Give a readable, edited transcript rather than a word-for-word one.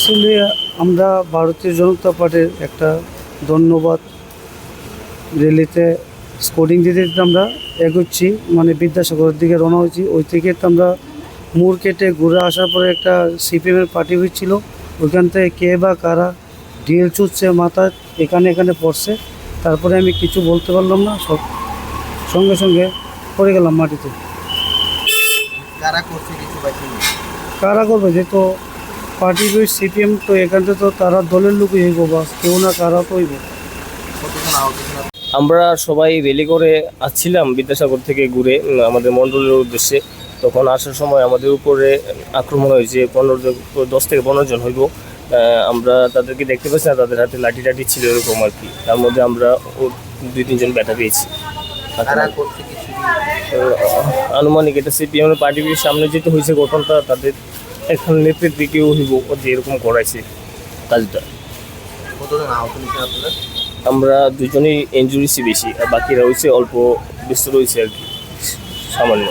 Actually আমরা ভারতীয় জনতা পার্টির একটা ধন্যবাদ র্যালিতে স্পোর্টিং দিতে দিতে আমরা এগোচ্ছি, মানে বিদ্যাসাগরের দিকে রওনা হয়েছি। ওই থেকে তো আমরা মোড় কেটে ঘুরে আসার পরে একটা সিপিএমের পার্টি হয়েছিল, ওইখান থেকে কে বা কারা ঢিল ছুটছে মাথা এখানে এখানে পড়ছে। তারপরে আমি কিছু বলতে পারলাম না, সব সঙ্গে সঙ্গে পড়ে গেলাম মাটিতে। কারা করছে কিছু পাইছি? কারা করবে, যেহেতু পার্টি সিপিএম, তো এখান থেকে তো তারা দলের লোকই হইব, বা কেউ না কারা তো হইব। কতজন আহত ছিল? আমরা সবাই রেলি করে আসছিলাম বিদ্যাসাগর থেকে ঘুরে আমাদের মণ্ডলের উদ্দেশ্যে। তখন আসার সময় আমাদের উপরে আক্রমণ হয়েছে, 10 থেকে 15 জন হইব। আমরা তাদেরকে দেখতে পাচ্ছি না, তাদের হাতে লাঠি টাঠি ছিল এরকম আর কি। তার মধ্যে আমরা 2-3 জন ব্যথা পেয়েছি। কারা করছে কিছু? আনুমানিক এটা সিপিএমের পার্টির সামনে যেতে হয়েছে ঘটনাটা, তাদের এখন নেতৃত্বে কেউ হইব যে এরকম করাইছে কাজটা। কতজন আহত নিয়েছেন আপনারা? আমরা 2জনই ইনজুরিছি বেশি, আর বাকিরা হয়েছে অল্প বিস্তর রয়েছে আর কি, সামান্য।